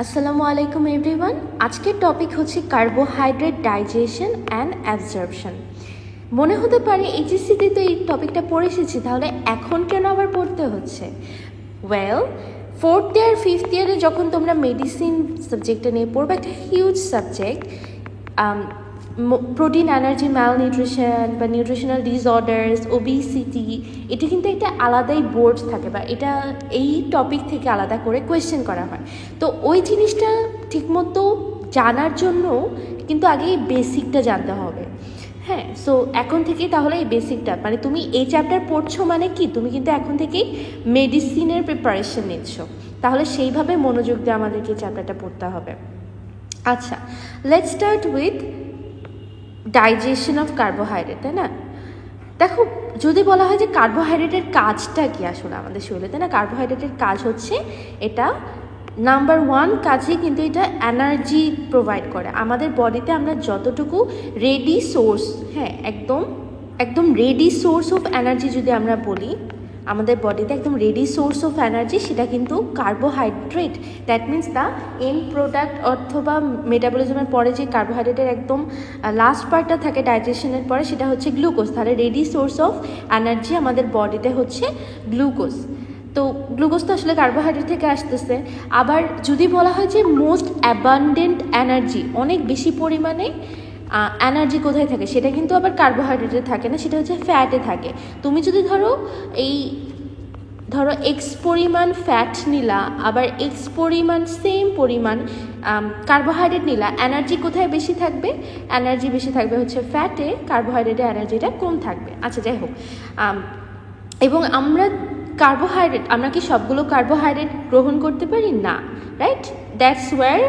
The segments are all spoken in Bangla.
আসসালামু আলাইকুম এভরিওয়ান। আজকের টপিক হচ্ছে কার্বোহাইড্রেট ডাইজেশন অ্যান্ড অ্যাবজর্পশন। মনে হতে পারে এইচএসসিতে তো এই টপিকটা পড়ে এসেছি, তাহলে এখন কেন আবার পড়তে হচ্ছে? ওয়েল, 4th ইয়ার 5th ইয়ারে যখন তোমরা মেডিসিন সাবজেক্টটা নিয়ে পড়বে, একটা huge subject, protein energy malnutrition বা নিউট্রিশনাল ডিসঅর্ডার্স, ওবিসিটি, এটা কিন্তু একটা আলাদাই বোর্ড থাকে বা এটা এই টপিক থেকে আলাদা করে কোয়েশ্চেন করা হয়। তো ওই জিনিসটা ঠিকমতো জানার জন্য কিন্তু আগে এই বেসিকটা জানতে হবে। হ্যাঁ, সো এখন থেকেই তাহলে এই বেসিকটা, মানে তুমি এই চ্যাপ্টার পড়ছো মানে কি, তুমি কিন্তু এখন থেকেই মেডিসিনের প্রিপারেশন নিচ্ছ, তাহলে সেইভাবে মনোযোগ দিয়ে আমাদেরকে এই চ্যাপ্টারটা পড়তে হবে। আচ্ছা, let's start with digestion of carbohydrate, তাই না? দেখো, যদি বলা হয় যে কার্বোহাইড্রেটের কাজটা কি আসলে আমাদের শরীরে, তাই না? কার্বোহাইড্রেটের কাজ হচ্ছে, এটা নাম্বার 1 কাজে কিন্তু এটা এনার্জি প্রোভাইড করে আমাদের বডিতে। আমরা যতটুকু রেডি সোর্স, হ্যাঁ, একদম রেডি সোর্স অফ এনার্জি যদি আমরা বলি, আমাদের বডিতে একদম রেডি সোর্স অফ এনার্জি, সেটা কিন্তু carbohydrate. That means the end product অথবা মেটাবলিজমের পরে যে কার্বোহাইড্রেটের একদম লাস্ট পার্টটা থাকে ডাইজেশনের পরে, সেটা হচ্ছে গ্লুকোজ। তাহলে রেডি সোর্স অফ এনার্জি আমাদের বডিতে হচ্ছে গ্লুকোজ। তো গ্লুকোজ তো আসলে কার্বোহাইড্রেট থেকে আসতেছে। আবার যদি বলা হয় যে মোস্ট অ্যাবান্ডেন্ট এনার্জি, অনেক বেশি পরিমাণে এনার্জি কোথায় থাকে, সেটা কিন্তু আবার কার্বোহাইড্রেটে থাকে না, সেটা হচ্ছে ফ্যাটে থাকে। তুমি যদি ধরো এক্স পরিমাণ ফ্যাট নিলা, আবার এক্স পরিমাণ সেম পরিমাণ কার্বোহাইড্রেট নিলা, এনার্জি কোথায় বেশি থাকবে? এনার্জি বেশি থাকবে হচ্ছে ফ্যাটে, কার্বোহাইড্রেটে এনার্জিটা কম থাকবে। আচ্ছা, যাই হোক, এবং আমরা কি সবগুলো কার্বোহাইড্রেট গ্রহণ করতে পারি না, রাইট? দ্যাটস ওয়্যার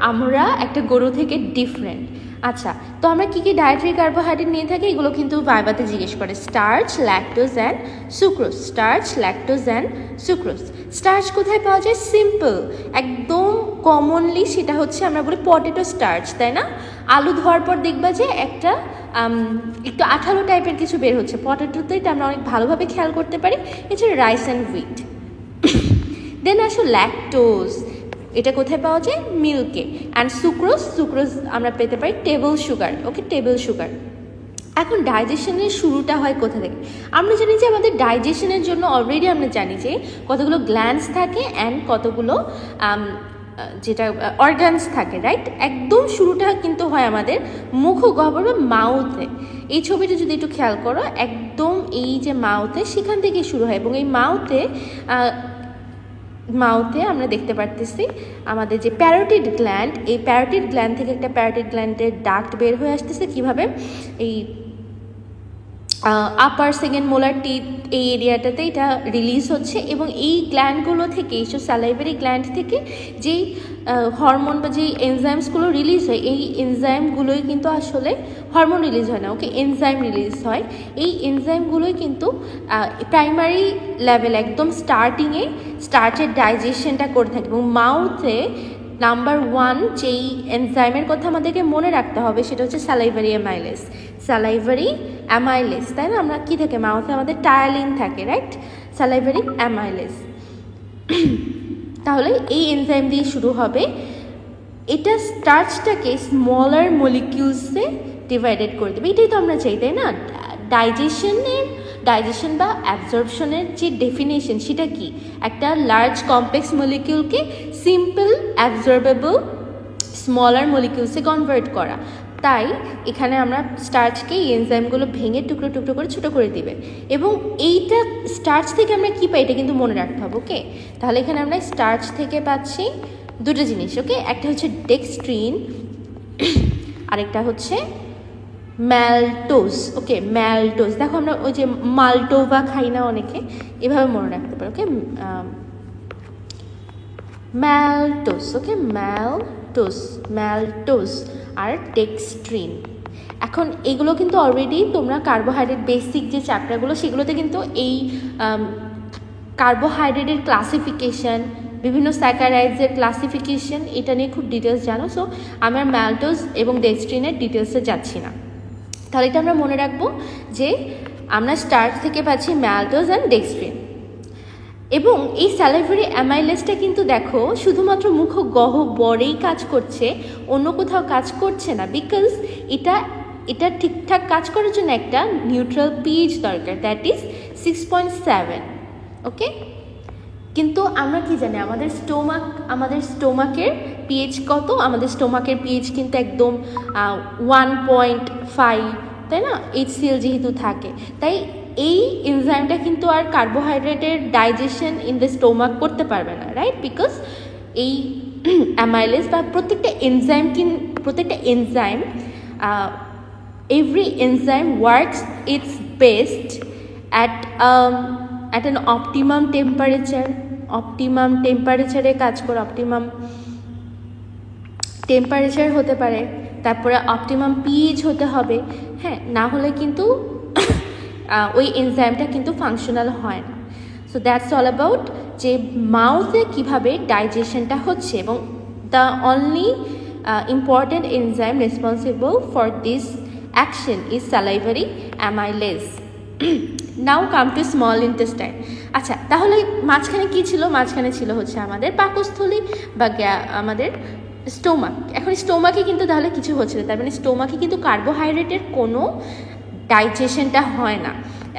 আমরা একটা গরু থেকে ডিফারেন্ট। আচ্ছা, তো আমরা কী কী ডায়েটারি কার্বোহাইড্রেট নিয়ে থাকি, এগুলো কিন্তু ভাইভাতে জিজ্ঞেস করে। Starch, lactose and sucrose. Starch, lactose and sucrose. Starch কোথায় পাওয়া যায়? সিম্পল, একদম কমনলি, সেটা হচ্ছে আমরা বলি পটেটো স্টার্চ, তাই না? আলু ধোয়ার পর দেখবা যে একটা একটু আঠালো টাইপের কিছু বের হচ্ছে, পটেটোতে এটা আমরা অনেক ভালোভাবে খেয়াল করতে পারি। এছাড়া রাইস অ্যান্ড হুইট। দেন আসো ল্যাকটোজ, এটা কোথায় পাওয়া যায়? মিল্কে। অ্যান্ড সুক্রোজ আমরা পেতে পারি টেবল সুগার। ওকে, টেবল সুগার। এখন ডাইজেশনের শুরুটা হয় কোথা থেকে? আমরা জানি যে আমাদের ডাইজেশনের জন্য অলরেডি আমরা জানি যে কতগুলো গ্ল্যান্ডস থাকে অ্যান্ড কতগুলো যেটা অর্গানস থাকে, রাইট? একদম শুরুটা কিন্তু হয় আমাদের মুখগহ্বর বা মাউথে। এই ছবিটা যদি একটু খেয়াল করো, একদম এই যে মাউথে, সেখান থেকে শুরু হয়। এবং এই মাউথে আমরা দেখতে পারতেছি আমাদের যে প্যারোটিড গ্ল্যান্ড, এই প্যারোটিড গ্ল্যান্ড থেকে একটা প্যারোটিড গ্ল্যান্ডের ডাক্ট বের হয়ে আসতেছে। কিভাবে? এই আপার সেকেন্ড মোলার টিথ, এই এরিয়াটাতে এটা রিলিজ হচ্ছে। এবং এই গ্ল্যান্ডগুলো থেকে, এইসব স্যালাইভারি গ্ল্যান্ড থেকে যেই হরমোন বা যেই এনজাইমসগুলো রিলিজ হয়, এই এনজাইমগুলোই কিন্তু আসলে হরমোন রিলিজ হয় না, ওকে, এনজাইম রিলিজ হয়। এই এনজাইমগুলোই কিন্তু প্রাইমারি লেভেল, একদম স্টার্চের ডাইজেশনটা করে থাকে। এবং মাউথে নাম্বার 1 যেই এনজাইমের কথা আমাদেরকে মনে রাখতে হবে, সেটা হচ্ছে স্যালাইভারি অ্যামাইলেস, তাই না? আমরা কি থাকে মাউথে? আমাদের টায়ালিন থাকে, রাইট? Salivary amylase. তাহলে এই এনজাইম দিয়ে শুরু হবে। এটা স্টার্চটাকে স্মলার মলিকিউলসে ডিভাইডেড করে দেবে। এটাই তো আমরা চাই, তাই না? ডাইজেশন বা অ্যাবজর্পশনের যে ডেফিনেশন, সেটা কি? একটা লার্জ কমপ্লেক্স মলিকিউলকে সিম্পল অ্যাবজর্বেবল স্মলার মলিকিউলসে কনভার্ট করা। তাই এখানে আমরা স্টার্চকে, এই এনজাইমগুলো ভেঙে টুকরো টুকরো করে ছোটো করে দিবে। এবং এইটা স্টার্চ থেকে আমরা কী পাই, এটা কিন্তু মনে রাখতে হবে, ওকে? তাহলে এখানে আমরা স্টার্চ থেকে পাচ্ছি দুটো জিনিস, ওকে? একটা হচ্ছে ডেক্সট্রিন, আরেকটা হচ্ছে ম্যালটোজ। ওকে, ম্যালটোজ। দেখো, আমরা ওই যে মালটোভা খাই না অনেকে, এভাবে মনে রাখতে পারো, ওকে? ম্যালটোজ, ওকে, ম্যালটোজ আর ডেক্সট্রিন। এখন এগুলো কিন্তু অলরেডি তোমরা কার্বোহাইড্রেট বেসিক যে চ্যাপ্টারগুলো, সেগুলোতে কিন্তু এই কার্বোহাইড্রেটের ক্লাসিফিকেশন, বিভিন্ন স্যাকারাইডসের ক্লাসিফিকেশন, এটা নিয়ে খুব ডিটেলস জানো। সো আমার ম্যালটোজ এবং ডেক্সট্রিনের ডিটেলসে যাচ্ছি না। তাহলে এটা আমরা মনে রাখবো যে আমরা স্টার্চ থেকে পাচ্ছি ম্যালটোজ অ্যান্ড ডেক্সট্রিন। এবং এই স্যালাইভারি অ্যামাইলেজটা কিন্তু দেখো শুধুমাত্র মুখগহ্বরেই কাজ করছে, অন্য কোথাও কাজ করছে না, বিকজ এটা ঠিকঠাক কাজ করার জন্য একটা নিউট্রাল পিএইচ দরকার, দ্যাট ইজ 6.7। ওকে, কিন্তু আমরা কি জানি আমাদের স্টোমাকের পিএইচ কত? আমাদের স্টোমাকের পিএইচ কিন্তু একদম 1.5, তাই না? HCl যেহেতু থাকে, তাই এই এনজাইমটা কিন্তু আর কার্বোহাইড্রেটের ডাইজেশন ইন দ্য স্টোমাক করতে পারবে না, রাইট? বিকজ এই অ্যামাইলেজ বা প্রত্যেকটা enzyme every enzyme works its best at an optimum temperature কাজ করে, অপটিমাম টেম্পারেচার হতে পারে, তারপরে অপটিমাম পিএইচ হতে হবে, হ্যাঁ, না হলে কিন্তু ওই এনজাইমটা কিন্তু ফাংশনাল হয় না। সো দ্যাটস অল অ্যাবাউট যে মাউথে কীভাবে ডাইজেশনটা হচ্ছে, এবং the only important enzyme responsible for this action is salivary amylase. Now come to small intestine. আচ্ছা, তাহলে মাঝখানে কি ছিল? মাঝখানে ছিল হচ্ছে আমাদের পাকস্থলী বা আমাদের স্টোমাক। এখন স্টোমাকে কিন্তু তাহলে কিছু হচ্ছে না, তার মানে স্টোমাকে কিন্তু কার্বোহাইড্রেটের কোনো ডাইজেশনটা হয় না।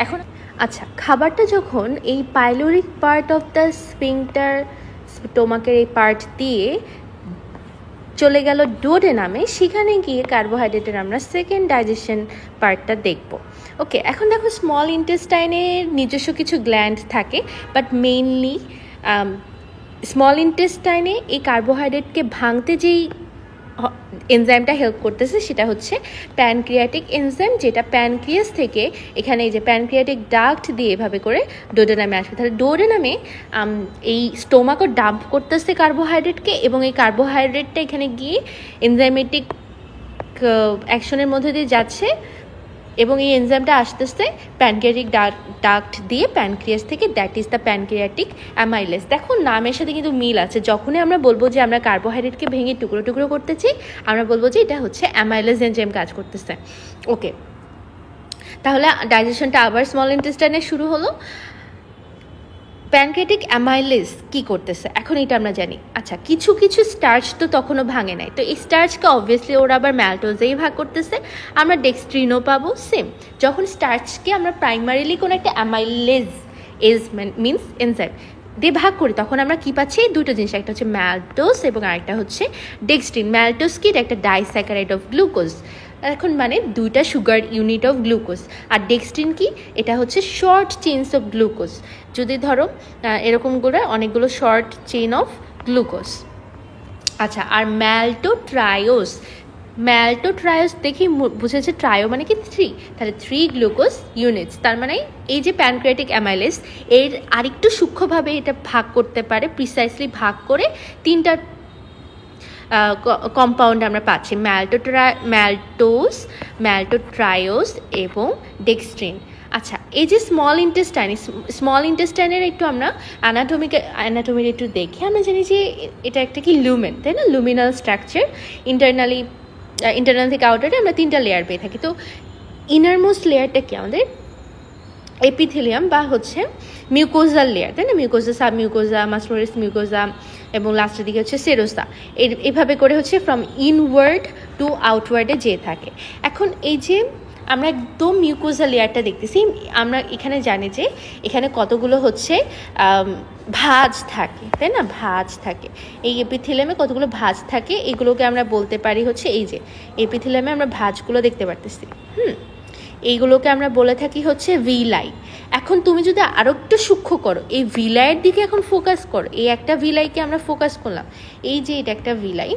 এখন আচ্ছা, খাবারটা যখন এই pyloric part of the sphincter, স্টোমাকের এই পার্ট দিয়ে চলে গেল ডুওডেনামে, সেখানে গিয়ে কার্বোহাইড্রেটের আমরা সেকেন্ড ডাইজেশন পার্টটা দেখব। ওকে, এখন দেখো স্মল ইন্টেস্টাইনের নিজস্ব কিছু গ্ল্যান্ড থাকে, বাট মেইনলি স্মল ইন্টেস্টাইনে এই কার্বোহাইড্রেটকে ভাঙতে যেই এনজাইমটা হেল্প করতেছে সেটা হচ্ছে প্যানক্রিয়াটিক এনজাইম, যেটা প্যানক্রিয়াস থেকে এখানে এই যে প্যানক্রিয়াটিক ডাক্ট দিয়ে এভাবে করে ডুওডেনামে আসবে। তাহলে ডুওডেনামে এই স্টোমাকও ডাম্প করতেছে কার্বোহাইড্রেটকে, এবং এই কার্বোহাইড্রেটটা এখানে গিয়ে এনজাইমেটিক অ্যাকশনের মধ্যে দিয়ে যাচ্ছে, এবং এই এনজাইমটা আসতেছে প্যানক্রিয়াটিক ডাক্ট দিয়ে প্যানক্রিয়াস থেকে, that is the pancreatic amylase. দেখো নামের সাথে কিন্তু মিল আছে, যখনই আমরা বলবো যে আমরা কার্বোহাইড্রেটকে ভেঙে টুকরো টুকরো করতেছি, আমরা বলবো যে এটা হচ্ছে অ্যামাইলেজ এনজাইম কাজ করতেছে। ওকে, তাহলে ডাইজেশনটা আবার স্মল ইন্টেস্টাইনে শুরু হলো। প্যানক্রিয়াটিক অ্যামাইলেজ কি করতেছে এখন এটা আমরা জানি। আচ্ছা, কিছু কিছু স্টার্চ তো তখনও ভাঙে নাই, তো এই স্টার্চকে অবভিয়াসলি ওরা আবার ম্যালটোজেই ভাগ করতেছে, আমরা ডেক্সট্রিনও পাবো। সেম, যখন স্টার্চকে আমরা প্রাইমারিলি কোনো একটা অ্যামাইলেজ মিনস এনজাইম দিয়ে ভাগ করি, তখন আমরা কি পাচ্ছি? দুটো জিনিস, একটা হচ্ছে ম্যালটোজ এবং আরেকটা হচ্ছে ডেক্সট্রিন। ম্যালটোজ কি? এটা একটা ডাইস্যাকারাইড অফ গ্লুকোজ, এখন মানে দুইটা সুগার ইউনিট অফ গ্লুকোজ। আর ডেক্সট্রিন কি? এটা হচ্ছে শর্ট চেইনস অফ গ্লুকোজ। যদি ধরো এরকম করে অনেকগুলো শর্ট চেইন অফ গ্লুকোজ। আচ্ছা, আর ম্যালটোট্রায়োস দেখি বুঝেছে, ট্রায়ো মানে কি 3, তাহলে 3 গ্লুকোজ ইউনিটস। তার মানে এই যে প্যানক্রিয়াটিক অ্যামাইলেজ এর আরেকটু সূক্ষ্মভাবে এটা ভাগ করতে পারে, প্রিসাইসলি ভাগ করে 3টা কম্পাউন্ড আমরা পাচ্ছি, ম্যালটোজ, ম্যালটোট্রায়োস এবং ডেক্সট্রিন। আচ্ছা, এই যে স্মল ইন্টেস্টাইনের একটু আমরা অ্যানাটমির একটু দেখি। আমরা জানি যে এটা একটা কি লুমেন, তাই না? লুমিনাল স্ট্রাকচার, ইন্টারনাল থেকে আউটারে আমরা 3টা লেয়ার পেয়ে থাকি। তো ইনারমোস্ট লেয়ারটা কি? আমাদের এপিথেলিয়াম বা হচ্ছে মিউকোজাল লেয়ার, তাই না? মিউকোজা, সাবমিউকোজা, মাসকুলারিস মিউকোজা, এবং লাস্টের দিকে হচ্ছে সেরোসা। এইভাবে করে হচ্ছে ফ্রম ইনওয়ার্ড টু আউটওয়ার্ডে যেয়ে থাকে। এখন এই যে আমরা একদম মিউকোজা লেয়ারটা দেখতেছি, আমরা এখানে জানি যে এখানে কতগুলো হচ্ছে ভাঁজ থাকে, তাই না? ভাঁজ থাকে, এই এপিথেলিয়ামে কতগুলো ভাঁজ থাকে, এগুলোকে আমরা বলতে পারি হচ্ছে, এই যে এপিথেলিয়ামে আমরা ভাঁজগুলো দেখতে পারতেছি, এইগুলোকে আমরা বলে থাকি হচ্ছে ভিলাই। এখন তুমি যদি আরও একটু সূক্ষ্ম করো, এই ভিলাইয়ের দিকে এখন ফোকাস করো। এই একটা ভিলাইকে আমরা ফোকাস করলাম, এই যে এটা একটা ভিলাই,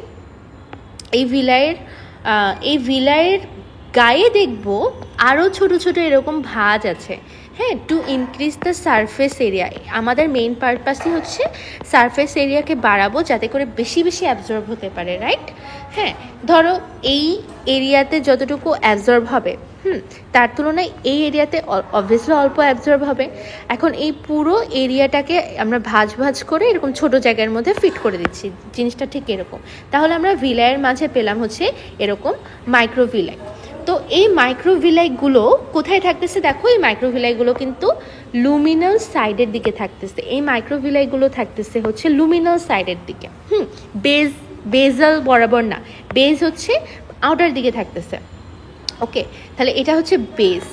এই ভিলাইয়ের গায়ে দেখবো আরও ছোট ছোট এরকম ভাঁজ আছে, হ্যাঁ, to increase the surface area. আমাদের মেইন পারপাসই হচ্ছে সারফেস এরিয়াকে বাড়াবো, যাতে করে বেশি বেশি অ্যাবজর্ব হতে পারে, রাইট? হ্যাঁ, ধরো এই এরিয়াতে যতটুকু অ্যাবজর্ব হবে, তার তুলনায় এই এরিয়াতে অবভিয়াসলি অল্প অ্যাবজর্ব হবে। এখন এই পুরো এরিয়াটাকে আমরা ভাঁজ করে এরকম ছোট জায়গার মধ্যে ফিট করে দিচ্ছি, জিনিসটা ঠিক এরকম। তাহলে আমরা ভিলাইয়ের মাঝে পেলাম হচ্ছে এরকম মাইক্রোভিলাই। তো এই মাইক্রোভিলাইগুলো কোথায় থাকতেছে দেখো, এই মাইক্রোভিলাইগুলো কিন্তু লুমিনাল সাইডের দিকে থাকতেছে। এই মাইক্রোভিলাইগুলো থাকতেছে হচ্ছে লুমিনাল সাইডের দিকে, বেজাল বরাবর না, বেজ হচ্ছে আউটার দিকে থাকতেছে। ওকে, তাহলে এটা হচ্ছে বেস।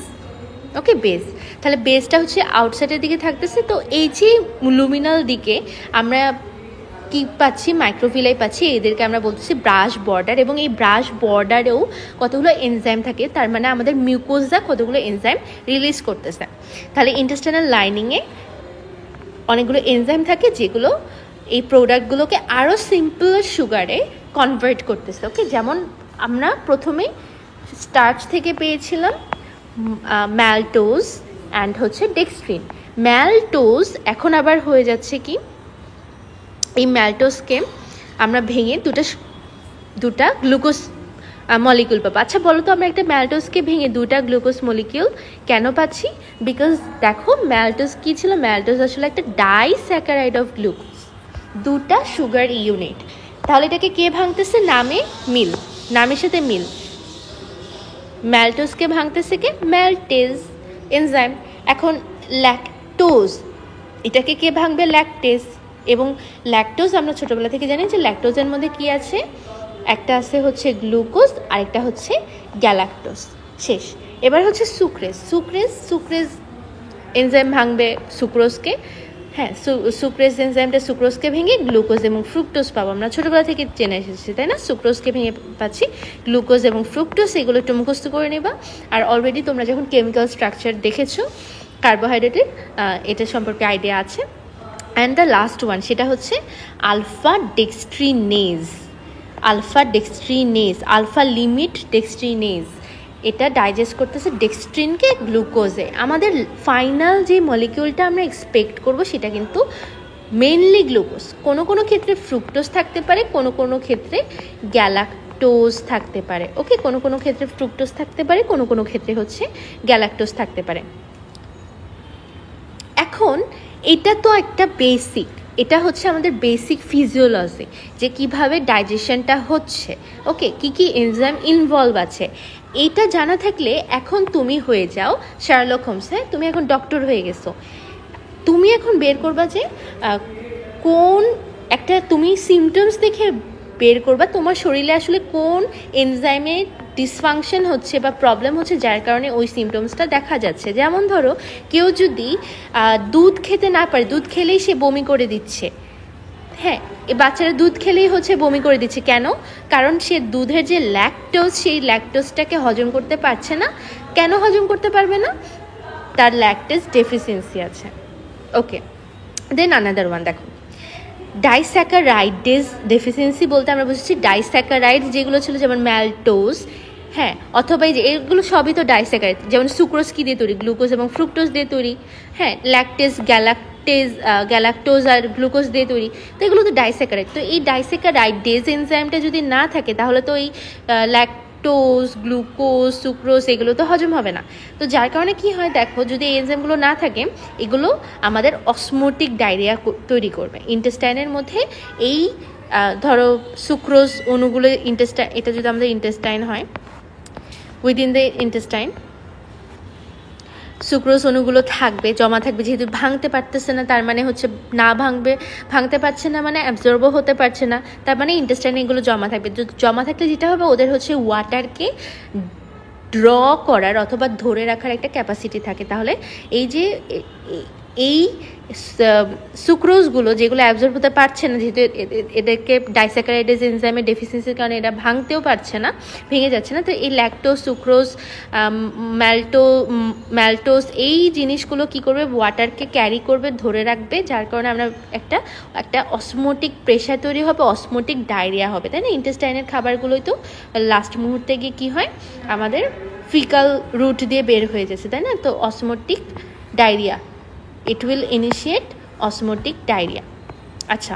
ওকে, বেস, তাহলে বেসটা হচ্ছে আউটসাইডের দিকে থাকতেছে। তো এই যে লুমিনাল দিকে আমরা কি পাচ্ছি, মাইক্রোভিলাই পাচ্ছি, এদেরকে আমরা বলতেছি ব্রাশ বর্ডার। এবং এই ব্রাশ বর্ডারেও কতগুলো এনজাইম থাকে, তার মানে আমাদের মিউকোজা কতগুলো এনজাইম রিলিজ করতেছে। তাহলে ইন্টেস্টাইনাল লাইনিংয়ে অনেকগুলো এনজাইম থাকে যেগুলো এই প্রোডাক্টগুলোকে আরও সিম্পল সুগারে কনভার্ট করতেছে। ওকে, যেমন আমরা প্রথমে স্টার্চ থেকে পেয়েছিলাম ম্যালটোজ অ্যান্ড হচ্ছে ডেক্সট্রিন। ম্যালটোজ এখন আবার হয়ে যাচ্ছে কি, এই ম্যালটোজকে আমরা ভেঙে দুটা গ্লুকোজ মলিকিউল পাবো। আচ্ছা বলো তো, আমরা একটা ম্যালটোজকে ভেঙে দুটা গ্লুকোজ মলিকিউল কেন পাচ্ছি? বিকজ দেখো ম্যালটোজ কী ছিল, ম্যালটোজ আসলে একটা ডাইস্যাকারাইড অফ গ্লুকোজ, দুটা সুগার ইউনিট। তাহলে এটাকে কে ভাঙতেছে? নামের সাথে মিল। ম্যালটোজকে ভাঙতেছে কে? ম্যালটেজ এনজাইম। এখন ল্যাকটোজ, এটাকে কে ভাঙবে? ল্যাকটেজ। এবং ল্যাকটোজ আমরা ছোটোবেলা থেকে জানি যে ল্যাকটোজের মধ্যে কি আছে, একটা আছে হচ্ছে গ্লুকোজ, আরেকটা হচ্ছে গ্যালাক্টোজ। শেষ। এবার হচ্ছে সুক্রেজ এনজাইম ভাঙবে সুক্রোজকে। হ্যাঁ, সুক্রেজ এনজাইমটা সুক্রোজকে ভেঙে গ্লুকোজ এবং ফ্রুক্টোজ পাবো। আমরা ছোটোবেলা থেকে জেনে এসেছি, তাই না? সুক্রোজকে ভেঙে পাচ্ছি গ্লুকোজ এবং ফ্রুক্টোজ, এগুলো একটু মুখস্থ করে নেবা। আর অলরেডি তোমরা যখন কেমিক্যাল স্ট্রাকচার দেখেছো কার্বোহাইড্রেটের, এটা সম্পর্কে আইডিয়া আছে। অ্যান্ড দ্য লাস্ট ওয়ান, সেটা হচ্ছে আলফা লিমিট ডেক্সট্রিনেজ। এটা ডাইজেস্ট করতেছে ডেক্সট্রিনকে গ্লুকোজে। আমাদের ফাইনাল যে মলিকিউলটা আমরা এক্সপেক্ট করব সেটা কিন্তু মেনলি গ্লুকোজ। কোনো ক্ষেত্রে ফ্রুক্টোজ থাকতে পারে, কোনো ক্ষেত্রে গ্যালাক্টোজ থাকতে পারে। ওকে, কোনো ক্ষেত্রে ফ্রুক্টোজ থাকতে পারে, কোনো ক্ষেত্রে হচ্ছে গ্যালাক্টোজ থাকতে পারে। এখন এটা তো একটা বেসিক, এটা হচ্ছে আমাদের বেসিক ফিজিওলজি, যে কিভাবে ডাইজেশনটা হচ্ছে। ওকে, কি এনজাইম ইনভলভ আছে, এটা জানা থাকলে এখন তুমি হয়ে যাও শার্লক হোমস। হ্যাঁ, তুমি এখন ডক্টর হয়ে গেছো। তুমি এখন বের করবা যে কোন একটা, তুমি সিমটমস দেখে বের করবা তোমার শরীরে আসলে কোন এনজাইমের ডিসফাংশন হচ্ছে বা প্রবলেম হচ্ছে, যার কারণে ওই সিমটমসটা দেখা যাচ্ছে। যেমন ধরো, কেউ যদি দুধ খেতে না পারে, দুধ খেলেই সে বমি করে দিচ্ছে। হ্যাঁ, এই বাচ্চারা দুধ খেলেই হচ্ছে বমি করে দিচ্ছে। কেন? কারণ সে দুধের যে ল্যাকটোজ, সেই ল্যাকটোজটাকে হজম করতে পারছে না। কেন হজম করতে পারবে না? তার ল্যাকটোজ ডেফিসিয়েন্সি আছে। ওকে, দেন আনাদার ওয়ান দেখো, ডাইস্যাকারাইডেজ ডেফিসিয়েন্সি বলতে আমরা বুঝছি ডাইস্যাকারাইড যেগুলো ছিল, যেমন ম্যালটোজ, হ্যাঁ, অথবা এই যে এগুলো সবই তো ডাইস্যাকারাইড। যেমন সুক্রোজ কী দিয়ে তৈরি? গ্লুকোজ এবং ফ্রুক্টোজ দিয়ে তৈরি। হ্যাঁ, গ্যালাক্টোজ আর গ্লুকোজ দিয়ে তৈরি। তো এগুলো তো ডাইস্যাকারাইড। তো এই ডাইস্যাকারাইডেজ এনজাইমটা যদি না থাকে, তাহলে তো এই ল্যাকটোজ, গ্লুকোজ, সুক্রোজ এগুলো তো হজম হবে না। তো যার কারণে কি হয় দেখো, যদি এই এনজাইমগুলো না থাকে, এগুলো আমাদের অসমোটিক ডায়রিয়া তৈরি করবে ইন্টেস্টাইনের মধ্যে। এই ধরো সুক্রোজ অণুগুলো এটা যদি আমাদের ইন্টেস্টাইন হয়, উইদিন দ্য ইন্টেস্টাইন সুক্রোজ অণুগুলো থাকবে, জমা থাকবে। যেহেতু ভাঙতে পারতেছে না, তার মানে হচ্ছে ভাঙতে পারছে না মানে অ্যাবজর্বও হতে পারছে না, তার মানে ইন্টেস্টাইনে এগুলো জমা থাকবে। জমা থাকলে যেটা হবে, ওদের হচ্ছে ওয়াটারকে ড্র করার অথবা ধরে রাখার একটা ক্যাপাসিটি থাকে। তাহলে এই যে এই সুক্রোজগুলো যেগুলো অ্যাবজর্ব হতে পারছে না, যেহেতু এদেরকে ডাইস্যাকারাইডেজ এনজাইমের ডেফিসিয়েন্সির কারণে এটা ভাঙতেও পারছে না, ভেঙে যাচ্ছে না। তো এই ল্যাকটোজ, সুক্রোজ, ম্যালটোজ এই জিনিসগুলো কি করবে? ওয়াটারকে ক্যারি করবে, ধরে রাখবে, যার কারণে আমরা একটা অসমোটিক প্রেশার তৈরি হবে, অসমোটিক ডায়রিয়া হবে, তাই না? ইন্টেস্টাইনের খাবারগুলোই তো লাস্ট মুহূর্তে গিয়ে কী হয়, আমাদের ফিকাল রুট দিয়ে বের হয়ে যাচ্ছে, তাই না? তো osmotic diarrhoea, it will initiate osmotic diarrhea. আচ্ছা,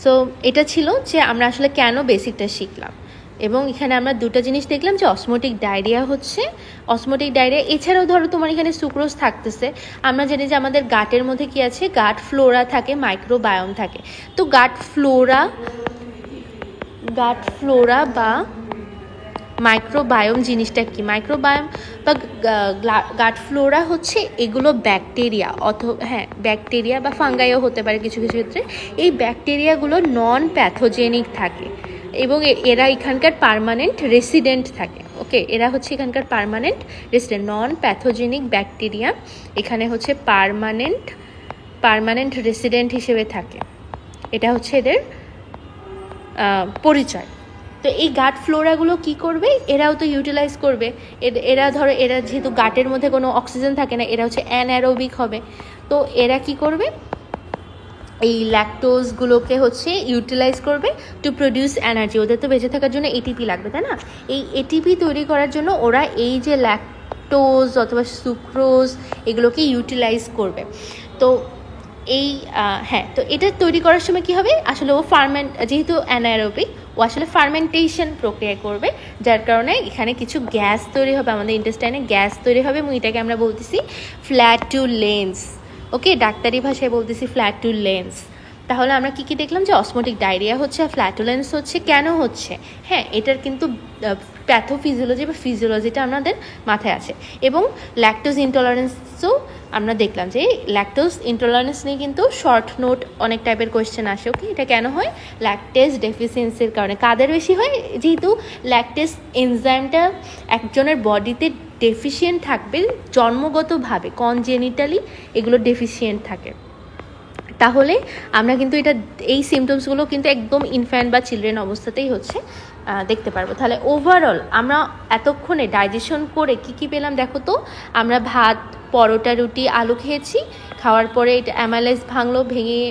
সো এটা ছিল যে আমরা আসলে কেন বেসিকটা শিখলাম। এবং এখানে আমরা দুটো জিনিস দেখলাম, যে অসমোটিক ডায়রিয়া হচ্ছে অসমোটিক ডায়রিয়া। এছাড়াও ধরো তোমার এখানে সুক্রোজ থাকতেছে। আমরা জানি যে আমাদের গাটের মধ্যে কি আছে, গাট ফ্লোরা থাকে, মাইক্রোবায়োম থাকে। তো গাট ফ্লোরা বা মাইক্রোবায়োম জিনিসটা কি? মাইক্রোবায়োম বা গাট ফ্লোরা হচ্ছে এগুলো ব্যাকটেরিয়া ব্যাকটেরিয়া বা ফাঙ্গাইও হতে পারে কিছু কিছু ক্ষেত্রে। এই ব্যাকটেরিয়াগুলো নন প্যাথোজেনিক থাকে এবং এরা এখানকার পার্মানেন্ট রেসিডেন্ট থাকে। ওকে, এরা হচ্ছে এখানকার পার্মানেন্ট রেসিডেন্ট, নন প্যাথোজেনিক ব্যাকটেরিয়া এখানে হচ্ছে পার্মানেন্ট রেসিডেন্ট হিসেবে থাকে। এটা হচ্ছে এদের পরিচয়। তো এই গাট ফ্লোরাগুলো কি করবে? এরাও তো ইউটিলাইজ করবে। এরা যেহেতু গাটের মধ্যে কোনো অক্সিজেন থাকে না, এরা হচ্ছে অ্যানারোবিক হবে। তো এরা কি করবে? এই ল্যাকটোজগুলোকে হচ্ছে ইউটিলাইজ করবে টু প্রডিউস এনার্জি। ওদের তো বেঁচে থাকার জন্য এটিপি লাগবে, তাই না? এই এটিপি তৈরি করার জন্য ওরা এই যে ল্যাকটোজ অথবা সুক্রোজ এগুলোকে ইউটিলাইজ করবে। তো তো এটা তৈরি করার সময় কি হবে? আসলে ও যেহেতু অ্যানারোবিক, ও আসলে ফার্মেন্টেশন প্রক্রিয়া করবে, যার কারণে এখানে কিছু গ্যাস তৈরি হবে, আমাদের ইন্টেস্টাইনে গ্যাস তৈরি হবে এবং এটাকে আমরা বলতেছি ফ্ল্যাটুলেন্স। ওকে, ডাক্তারি ভাষায় বলতেছি ফ্ল্যাটুলেন্স। তাহলে আমরা কি দেখলাম? যে অসমোটিক ডায়রিয়া হচ্ছে, ফ্ল্যাটুলেন্স হচ্ছে। কেন হচ্ছে? এটার কিন্তু প্যাথোফিজিওলজি বা ফিজিওলজিটা আমাদের মাথায় আছে। এবং ল্যাকটোজ ইনটলারেন্সও আমরা দেখলাম যে ল্যাকটোজ ইনটলারেন্স নিয়ে কিন্তু শর্ট নোট অনেক টাইপের কোয়েশ্চেন আসে। ওকে, এটা কেন হয়? ল্যাকটেজ ডেফিসিয়েন্সির কারণে। কাদের বেশি হয়? যেহেতু ল্যাকটেজ এনজাইমটা একজনের বডিতে ডেফিসিয়েন্ট থাকবে জন্মগতভাবে, কনজেনিটালি এগুলো ডেফিসিয়েন্ট থাকে। তাহলে আমরা কিন্তু এই সিমটমসগুলো কিন্তু একদম ইনফ্যান্ট বা চিলড্রেন অবস্থাতেই হচ্ছে দেখতে পারবো। তাহলে ওভারঅল আমরা এতক্ষণে ডাইজেশন করে কি পেলাম দেখো তো? আমরা ভাত, পরোটা, রুটি, আলু খেয়েছি। খাওয়ার পরে এটা অ্যামাইলেজ ভেঙে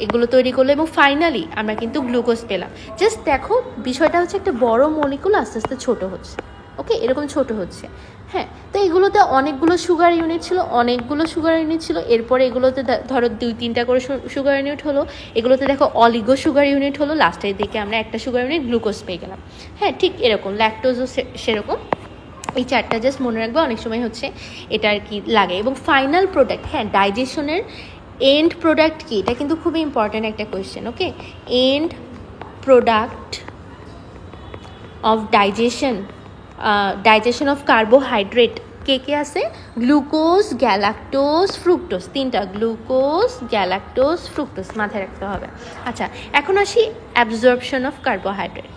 এগুলো তৈরি করলো এবং ফাইনালি আমরা কিন্তু গ্লুকোজ পেলাম। জাস্ট দেখো, বিষয়টা হচ্ছে একটা বড় মলিকুল আস্তে আস্তে ছোট হচ্ছে। ওকে, এরকম ছোট হচ্ছে। তো এগুলোতে অনেকগুলো সুগার ইউনিট ছিল। এরপরে এগুলোতে ধরো 2-3টা করে সুগার ইউনিট হলো। এগুলোতে দেখো অলিগো সুগার ইউনিট হলো। লাস্টের দিকে আমরা একটা সুগার ইউনিট গ্লুকোজ পেয়ে গেলাম। ঠিক এরকম ল্যাকটোজও সেরকম। এই 4টা জাস্ট মনে রাখবে, অনেক সময় হচ্ছে এটা আর কি লাগে। এবং ফাইনাল প্রোডাক্ট, ডাইজেশনের এন্ড প্রোডাক্ট কি? এটা কিন্তু খুবই ইম্পর্ট্যান্ট একটা question. Okay, end product of digestion of carbohydrate কে আছে? Glucose, galactose, fructose. 3টা, গ্লুকোজ, গ্যালাক্টোজ, ফ্রুক্টোজ মাথায় রাখতে হবে। আচ্ছা, এখন আসি অ্যাবজর্পশন অফ কার্বোহাইড্রেট।